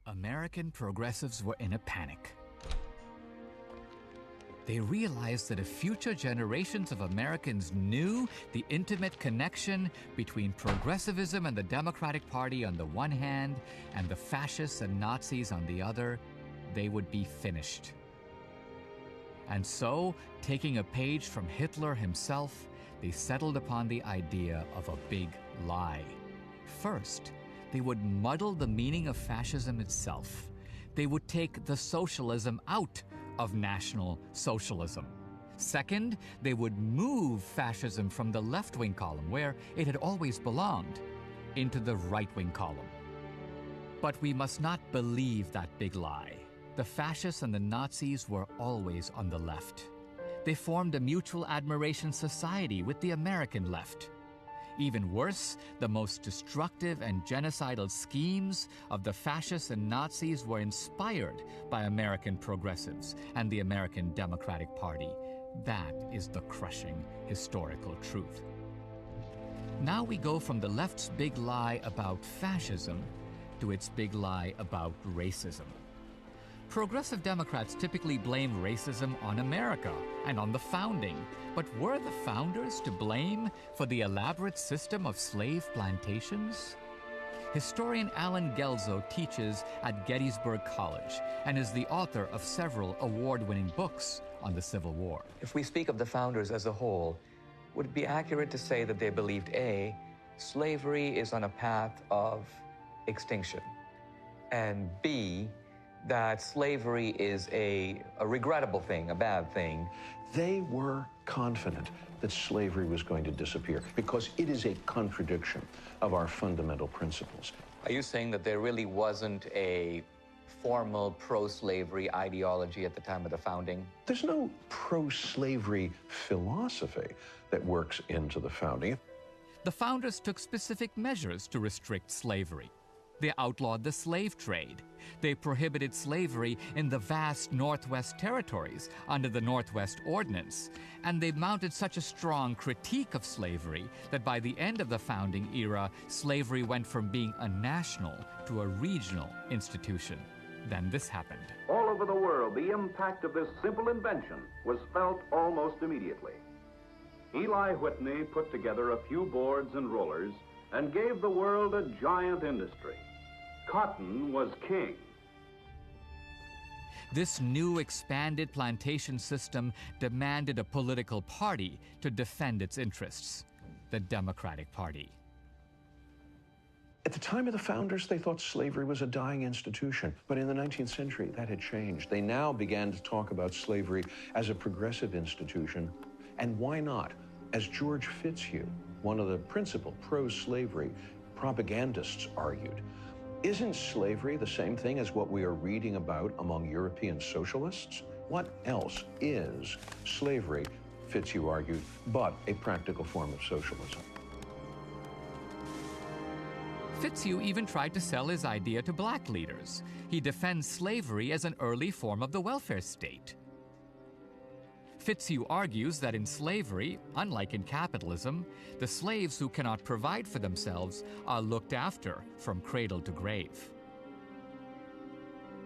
American progressives were in a panic. They realized that if future generations of Americans knew the intimate connection between progressivism and the Democratic Party on the one hand and the fascists and Nazis on the other, they would be finished. And so, taking a page from Hitler himself, they settled upon the idea of a big lie. First, they would muddle the meaning of fascism itself. They would take the socialism out of National Socialism. Second, they would move fascism from the left-wing column, where it had always belonged, into the right-wing column. But we must not believe that big lie. The fascists and the Nazis were always on the left. They formed a mutual admiration society with the American left. Even worse, the most destructive and genocidal schemes of the fascists and Nazis were inspired by American progressives and the American Democratic Party. That is the crushing historical truth. Now we go from the left's big lie about fascism to its big lie about racism. Progressive Democrats typically blame racism on America and on the founding, but were the founders to blame for the elaborate system of slave plantations? Historian Alan Gelzo teaches at Gettysburg College and is the author of several award-winning books on the Civil War. If we speak of the founders as a whole, would it be accurate to say that they believed A, slavery is on a path of extinction, and B, that slavery is a regrettable thing, a bad thing? They were confident that slavery was going to disappear because it is a contradiction of our fundamental principles. Are you saying that there really wasn't a formal pro-slavery ideology at the time of the founding? There's no pro-slavery philosophy that works into the founding. The founders took specific measures to restrict slavery. They outlawed the slave trade. They prohibited slavery in the vast Northwest territories under the Northwest Ordinance. And they mounted such a strong critique of slavery that by the end of the founding era, slavery went from being a national to a regional institution. Then this happened. All over the world, the impact of this simple invention was felt almost immediately. Eli Whitney put together a few boards and rollers and gave the world a giant industry. Cotton was king. This new expanded plantation system demanded a political party to defend its interests, the Democratic Party. At the time of the founders, they thought slavery was a dying institution. But in the 19th century, that had changed. They now began to talk about slavery as a progressive institution. And why not? As George Fitzhugh, one of the principal pro-slavery propagandists, argued, isn't slavery the same thing as what we are reading about among European socialists? What else is slavery, Fitzhugh argued, but a practical form of socialism? Fitzhugh even tried to sell his idea to black leaders. He defends slavery as an early form of the welfare state. Fitzhugh argues that in slavery, unlike in capitalism, the slaves who cannot provide for themselves are looked after from cradle to grave.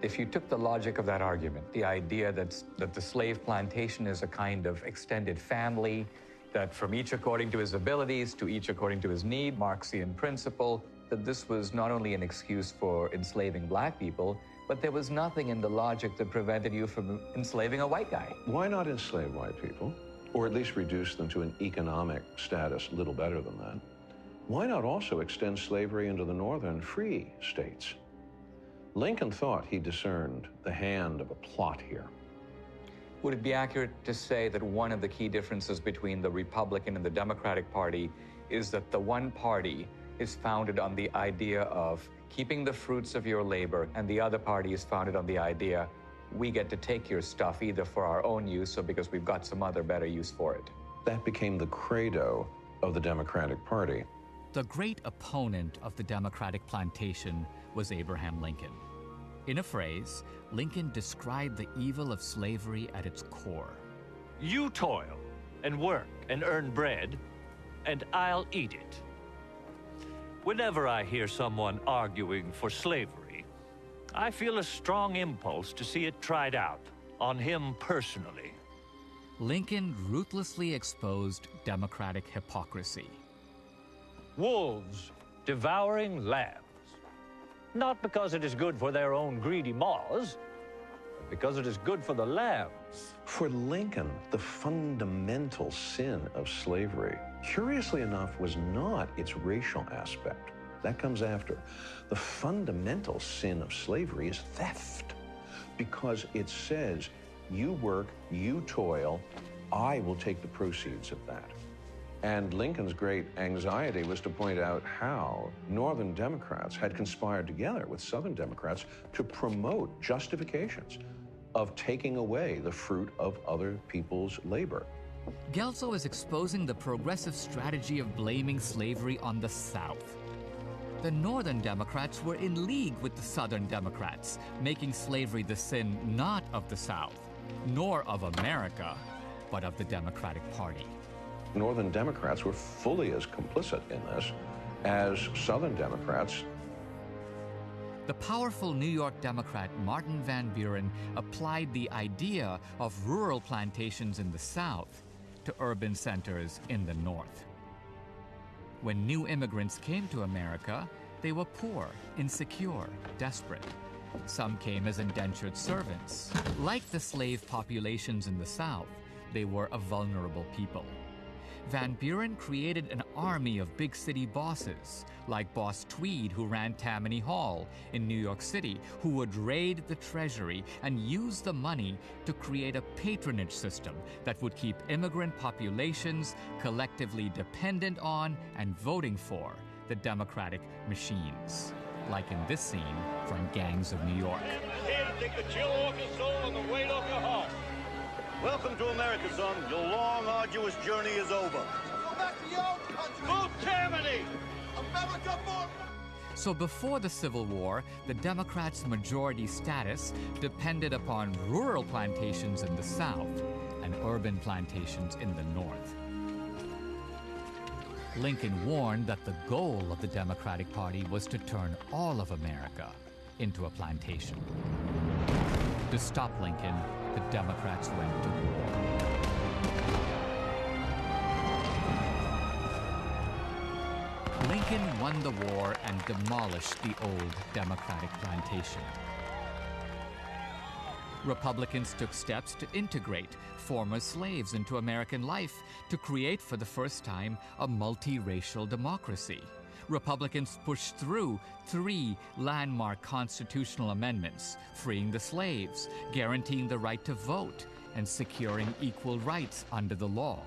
If you took the logic of that argument, the idea that the slave plantation is a kind of extended family, that from each according to his abilities to each according to his need, Marxian principle, that this was not only an excuse for enslaving black people, but there was nothing in the logic that prevented you from enslaving a white guy. Why not enslave white people, or at least reduce them to an economic status little better than that? Why not also extend slavery into the northern free states? Lincoln thought he discerned the hand of a plot here. Would it be accurate to say that one of the key differences between the Republican and the Democratic Party is that the one party is founded on the idea of keeping the fruits of your labor, and the other party is founded on the idea we get to take your stuff either for our own use or because we've got some other better use for it? That became the credo of the Democratic Party. The great opponent of the Democratic plantation was Abraham Lincoln. In a phrase, Lincoln described the evil of slavery at its core. You toil and work and earn bread, and I'll eat it. Whenever I hear someone arguing for slavery, I feel a strong impulse to see it tried out, on him personally. Lincoln ruthlessly exposed Democratic hypocrisy. Wolves devouring lambs. Not because it is good for their own greedy maws, but because it is good for the lambs. For Lincoln, the fundamental sin of slavery, curiously enough, was not its racial aspect. That comes after. The fundamental sin of slavery is theft, because it says, you work, you toil, I will take the proceeds of that. And Lincoln's great anxiety was to point out how Northern Democrats had conspired together with Southern Democrats to promote justifications of taking away the fruit of other people's labor. Guelzo is exposing the progressive strategy of blaming slavery on the South. The Northern Democrats were in league with the Southern Democrats, making slavery the sin not of the South, nor of America, but of the Democratic Party. Northern Democrats were fully as complicit in this as Southern Democrats. The powerful New York Democrat Martin Van Buren applied the idea of rural plantations in the South to urban centers in the North. When new immigrants came to America, they were poor, insecure, desperate. Some came as indentured servants. Like the slave populations in the South, they were a vulnerable people. Van Buren created an army of big city bosses, like Boss Tweed, who ran Tammany Hall in New York City, who would raid the treasury and use the money to create a patronage system that would keep immigrant populations collectively dependent on and voting for the Democratic machines, like in this scene from Gangs of New York. Here to take the chill off your soul and the weight off your heart. Welcome to America, son. Your long, arduous journey is over. Go back to your own country. Move Tammany! America for... So before the Civil War, the Democrats' majority status depended upon rural plantations in the South and urban plantations in the North. Lincoln warned that the goal of the Democratic Party was to turn all of America into a plantation. To stop Lincoln, the Democrats went to war. Lincoln won the war and demolished the old Democratic plantation. Republicans took steps to integrate former slaves into American life, to create for the first time a multiracial democracy. Republicans pushed through 3 landmark constitutional amendments, freeing the slaves, guaranteeing the right to vote, and securing equal rights under the law.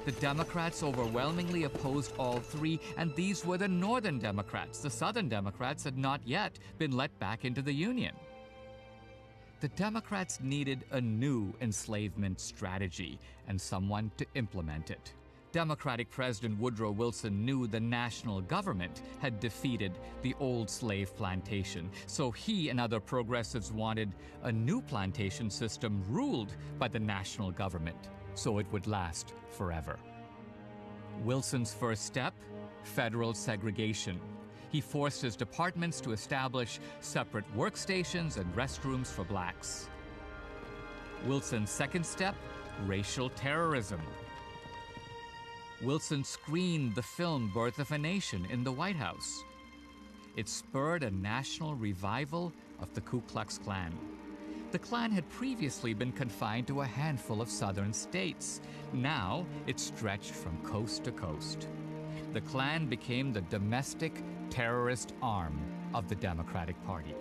The Democrats overwhelmingly opposed all 3, and these were the Northern Democrats. The Southern Democrats had not yet been let back into the Union. The Democrats needed a new enslavement strategy and someone to implement it. Democratic President Woodrow Wilson knew the national government had defeated the old slave plantation, so he and other progressives wanted a new plantation system ruled by the national government, so it would last forever. Wilson's first step? Federal segregation. He forced his departments to establish separate workstations and restrooms for blacks. Wilson's second step? Racial terrorism. Wilson screened the film Birth of a Nation in the White House. It spurred a national revival of the Ku Klux Klan. The Klan had previously been confined to a handful of southern states. Now it stretched from coast to coast. The Klan became the domestic terrorist arm of the Democratic Party.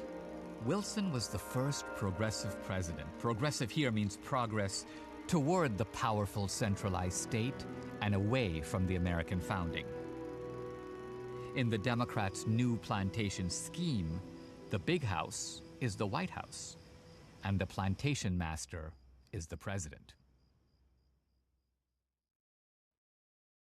Wilson was the first progressive president. Progressive here means progress toward the powerful centralized state and away from the American founding. In the Democrats' new plantation scheme, the big house is the White House, and the plantation master is the president.